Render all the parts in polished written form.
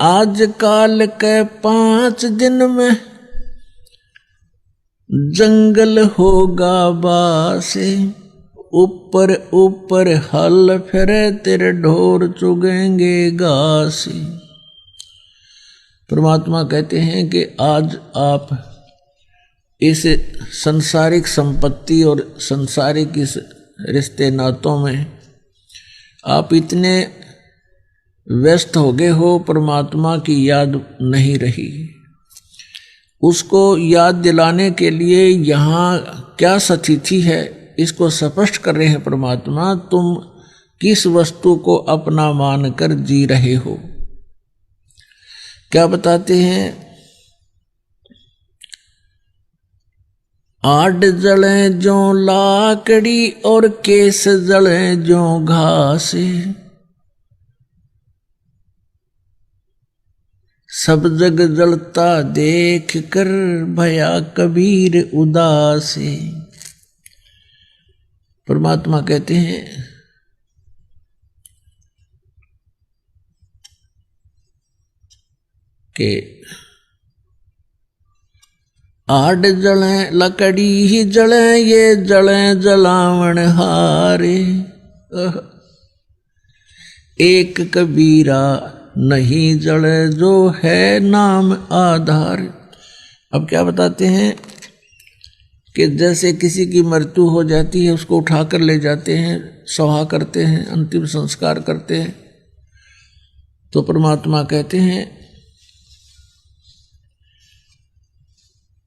आज काल के 5 दिन में जंगल होगा बासे, ऊपर ऊपर हल फिरे तेरे ढोर चुगेंगे घासे। परमात्मा कहते हैं कि आज आप इस संसारिक संपत्ति और संसारिक इस रिश्ते नातों में आप इतने व्यस्त हो गए हो, परमात्मा की याद नहीं रही। उसको याद दिलाने के लिए यहाँ क्या स्थिति है इसको स्पष्ट कर रहे हैं परमात्मा। तुम किस वस्तु को अपना मानकर जी रहे हो। क्या बताते हैं, आड़ जले जो लाकड़ी और केस जले जो घास, सब जग जलता देख कर भया कबीर उदास। परमात्मा कहते हैं कि आड़ जले लकड़ी ही जले ये जले जलावण हारे, एक कबीरा नहीं जले जो है नाम आधार। अब क्या बताते हैं कि जैसे किसी की मृत्यु हो जाती है, उसको उठाकर ले जाते हैं, सभा करते हैं, अंतिम संस्कार करते हैं, तो परमात्मा कहते हैं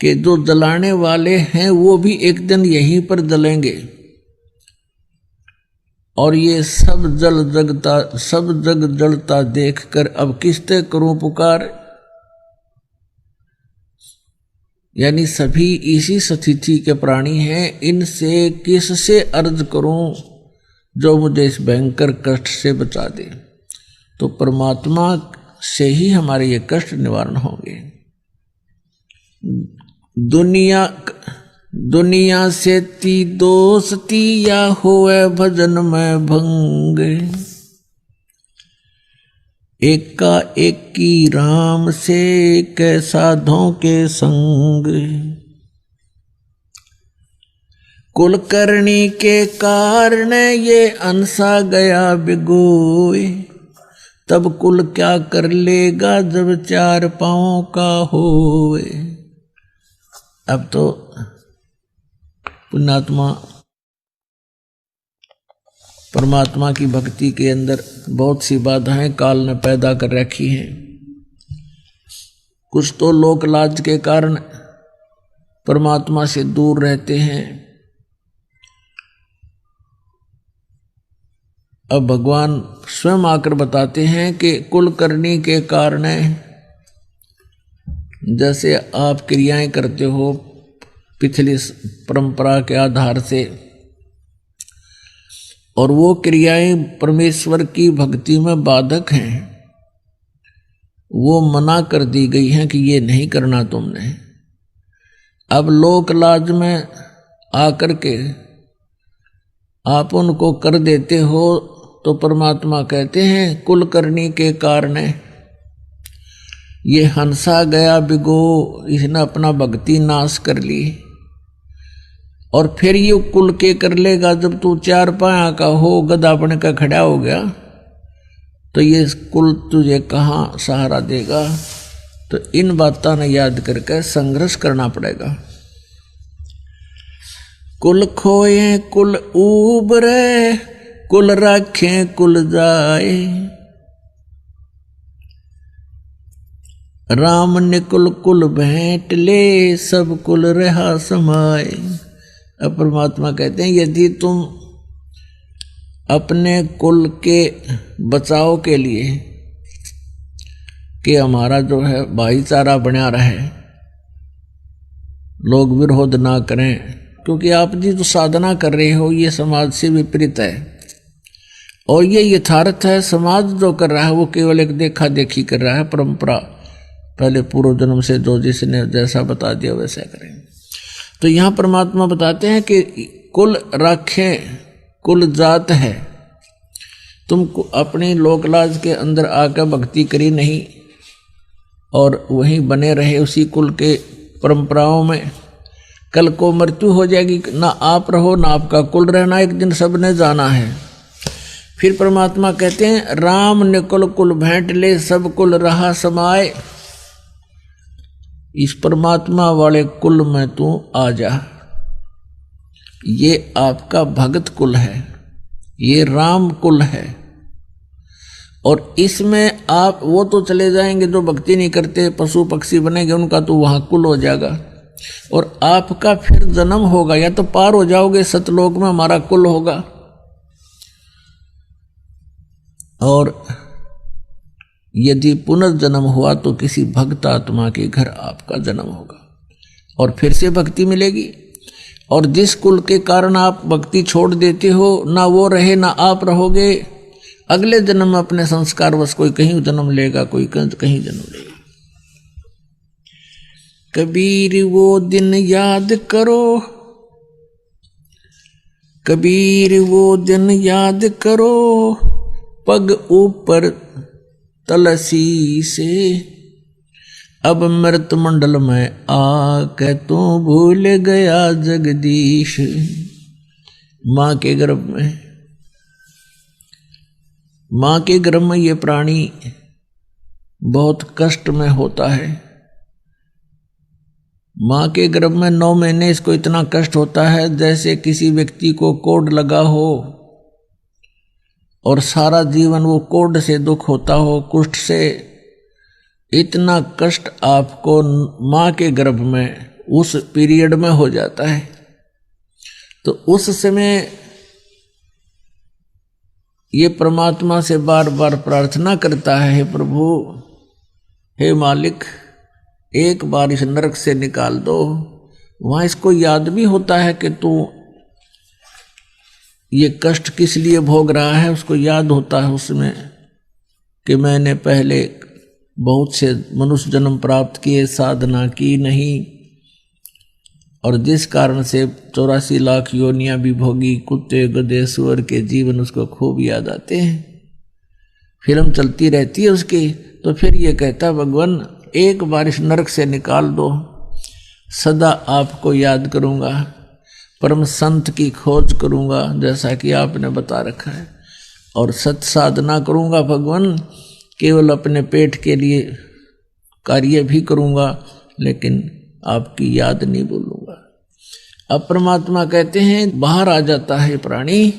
कि जो जलाने वाले हैं वो भी एक दिन यहीं पर जलेंगे, और ये सब जग जलता देखकर अब किसते करूं पुकार। यानी सभी इसी स्थिति के प्राणी हैं, इनसे किससे अर्ज करूं जो मुझे इस भयंकर कष्ट से बचा दे। तो परमात्मा से ही हमारे ये कष्ट निवारण होंगे। दुनिया से ती दोस्ती या होए भजन में भंग, एका एकी राम से कै साधों के संग, कुलकर्णी के कारण ये अंसा गया बिगोए, तब कुल क्या कर लेगा जब 4 पांवों का होए। अब तो पुण्यात्मा परमात्मा की भक्ति के अंदर बहुत सी बाधाएं काल ने पैदा कर रखी हैं। कुछ तो लोक लाज के कारण परमात्मा से दूर रहते हैं। अब भगवान स्वयं आकर बताते हैं कि कुलकर्णी के कारण जैसे आप क्रियाएं करते हो पिछली परंपरा के आधार से, और वो क्रियाएं परमेश्वर की भक्ति में बाधक हैं, वो मना कर दी गई हैं कि ये नहीं करना तुमने। अब लोक लाज में आकर के आप उनको कर देते हो, तो परमात्मा कहते हैं कुलकर्णी के कारण ये हंसा गया बिगो, इसने अपना भक्ति नाश कर ली। और फिर ये कुल के कर लेगा जब तू 4 पाया का हो, गधा बन का खड़ा हो गया, तो ये कुल तुझे कहाँ सहारा देगा। तो इन बातों ने याद करके संघर्ष करना पड़ेगा। कुल खोए कुल उबरे, कुल रखें कुल जाए, राम ने कुल कुल भेंट ले, सब कुल रहा समाए। अब परमात्मा कहते हैं यदि तुम अपने कुल के बचाव के लिए कि हमारा जो है भाईचारा बना रहे, लोग विरोध ना करें, क्योंकि आप जी जो साधना कर रहे हो ये समाज से विपरीत है, और ये यथार्थ है। समाज जो कर रहा है वो केवल एक देखा देखी कर रहा है, परंपरा पहले पूर्व जन्म से जो जिसने जैसा बता दिया वैसा करें। तो यहाँ परमात्मा बताते हैं कि कुल रखें कुल जात है, तुम अपनी लोकलाज के अंदर आकर भक्ति करी नहीं, और वहीं बने रहे उसी कुल के परंपराओं में। कल को मृत्यु हो जाएगी, ना आप रहो ना आपका कुल रहना, एक दिन सबने जाना है। फिर परमात्मा कहते हैं राम निकुल कुल भेंट ले, सब कुल रहा समाए। इस परमात्मा वाले कुल में तू आ जा। ये आपका भगत कुल है, ये राम कुल है। और इसमें आप वो तो चले जाएंगे जो भक्ति नहीं करते, पशु पक्षी बनेंगे, उनका तो वहां कुल हो जाएगा। और आपका फिर जन्म होगा, या तो पार हो जाओगे सतलोक में, हमारा कुल होगा, और यदि पुनर्जन्म हुआ तो किसी भक्त आत्मा के घर आपका जन्म होगा और फिर से भक्ति मिलेगी। और जिस कुल के कारण आप भक्ति छोड़ देते हो, ना वो रहे ना आप रहोगे, अगले जन्म में अपने संस्कार बस कोई कहीं जन्म लेगा, कोई कहीं जन्म लेगा। कबीर वो दिन याद करो, कबीर वो दिन याद करो, पग ऊपर तलसी से, अब मृत मंडल में आके तू भूल गया जगदीश। मां के गर्भ में, मां के गर्भ में ये प्राणी बहुत कष्ट में होता है। मां के गर्भ में 9 महीने इसको इतना कष्ट होता है जैसे किसी व्यक्ति को कोढ़ लगा हो और सारा जीवन वो कोढ़ से दुख होता हो, कुष्ठ से। इतना कष्ट आपको मां के गर्भ में उस पीरियड में हो जाता है। तो उस समय ये परमात्मा से बार बार प्रार्थना करता है, हे प्रभु, हे मालिक, एक बार इस नरक से निकाल दो। वहां इसको याद भी होता है कि तू ये कष्ट किस लिए भोग रहा है, उसको याद होता है उसमें कि मैंने पहले बहुत से मनुष्य जन्म प्राप्त किए, साधना की नहीं, और जिस कारण से 84 लाख योनियां भी भोगी, कुत्ते गधे सुअर के जीवन उसको खूब याद आते हैं। फिल्म चलती रहती है उसकी। तो फिर ये कहता भगवान एक बार इस नरक से निकाल दो, सदा आपको याद करूंगा, परम संत की खोज करूंगा जैसा कि आपने बता रखा है, और सत साधना करूंगा भगवान, केवल अपने पेट के लिए कार्य भी करूंगा लेकिन आपकी याद नहीं भूलूंगा। अब परमात्मा कहते हैं बाहर आ जाता है प्राणी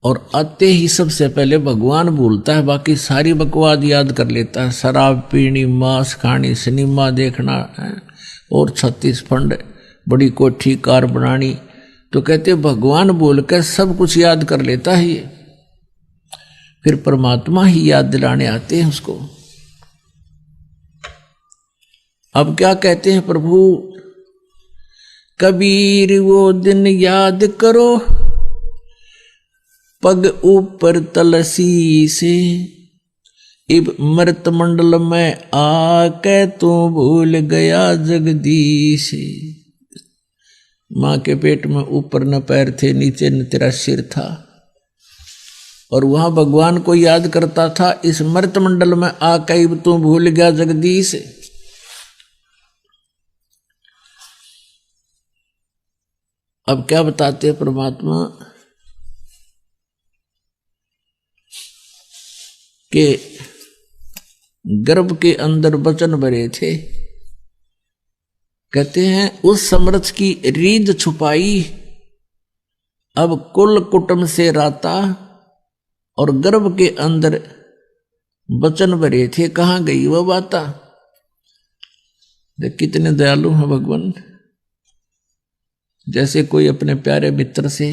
और आते ही सबसे पहले भगवान भूलता है, बाकी सारी बकवाद याद कर लेता है। शराब पीनी, मांस खानी, सिनेमा देखना है और 36 फंड, बड़ी कोठी कार बनानी। तो कहते भगवान बोल कर सब कुछ याद कर लेता है ये। फिर परमात्मा ही याद दिलाने आते हैं उसको। अब क्या कहते हैं प्रभु, कबीर वो दिन याद करो, पग ऊपर तलसी से, इब मृत मंडल में आके तू भूल गया जगदीश। मां के पेट में ऊपर न पैर थे, नीचे न तेरा सिर था, और वहां भगवान को याद करता था। इस मृत मंडल में आके इब तू भूल गया जगदीश। अब क्या बताते हैं परमात्मा के गर्भ के अंदर वचन भरे थे। कहते हैं उस समर्थ की रीझ छुपाई, अब कुल कुटुंब से राता, और गर्भ के अंदर वचन भरे थे, कहां गई वह बाता। कितने दयालु हैं भगवान। जैसे कोई अपने प्यारे मित्र से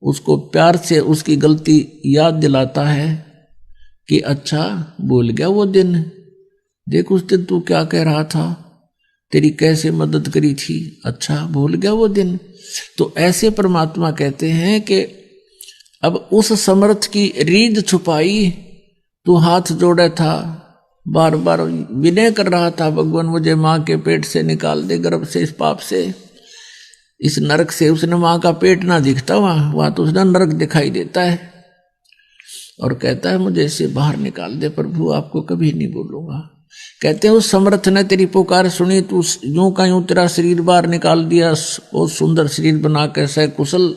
उसको प्यार से उसकी गलती याद दिलाता है कि अच्छा भूल गया वो दिन, देख उस दिन तू क्या कह रहा था, तेरी कैसे मदद करी थी, अच्छा भूल गया वो दिन। तो ऐसे परमात्मा कहते हैं कि अब उस समर्थ की रीझ छुपाई, तू हाथ जोड़े था, बार बार विनय कर रहा था, भगवान मुझे मां के पेट से निकाल दे, गर्भ से, इस पाप से, इस नरक से। उसने मां का पेट ना दिखता वहां तो उसने नरक दिखाई देता है, और कहता है मुझे इससे बाहर निकाल दे प्रभु, आपको कभी नहीं बोलूंगा। कहते हैं उस समर्थ ने तेरी पुकार सुनी, तू यूं का यूं तेरा शरीर बाहर निकाल दिया, बहुत सुंदर शरीर बना के सकुशल।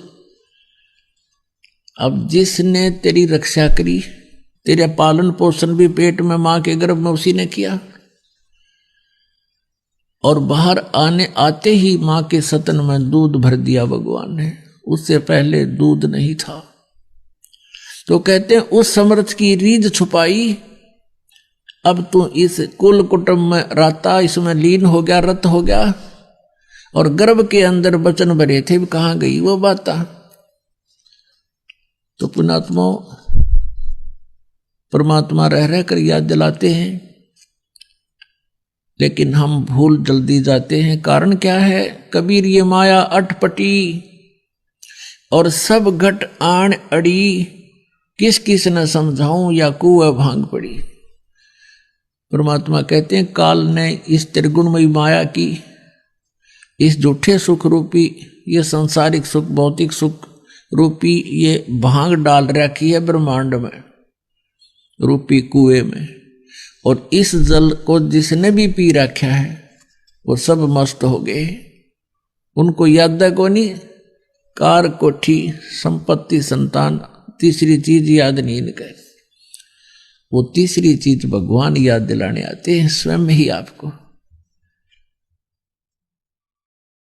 अब जिसने तेरी रक्षा करी, तेरा पालन पोषण भी पेट में मां के गर्भ में उसी ने किया, और बाहर आते ही मां के सतन में दूध भर दिया भगवान ने, उससे पहले दूध नहीं था। तो कहते हैं उस समर्थ की रीझ छुपाई, अब तू इस कुल कुटुंब में रहता, इसमें लीन हो गया, रत हो गया, और गर्भ के अंदर वचन भरे थे, कहां गई वो बात। तो पुण्यात्मा परमात्मा रह रह कर याद दिलाते हैं, लेकिन हम भूल जल्दी जाते हैं। कारण क्या है? कबीर ये माया अटपटी और सब घट आण अड़ी, किस किस न समझाऊं या कुएं भांग पड़ी। परमात्मा कहते हैं काल ने इस त्रिगुणमयी माया की, इस झूठे सुख रूपी, ये सांसारिक सुख, भौतिक सुख रूपी ये भांग डाल रखी है ब्रह्मांड में, रूपी कुएं में, और इस जल को जिसने भी पी रखा है वो सब मस्त हो गए। उनको याद को नहीं, कार कोठी संपत्ति संतान, तीसरी चीज याद नहीं इनके। वो तीसरी चीज भगवान याद दिलाने आते हैं स्वयं ही आपको।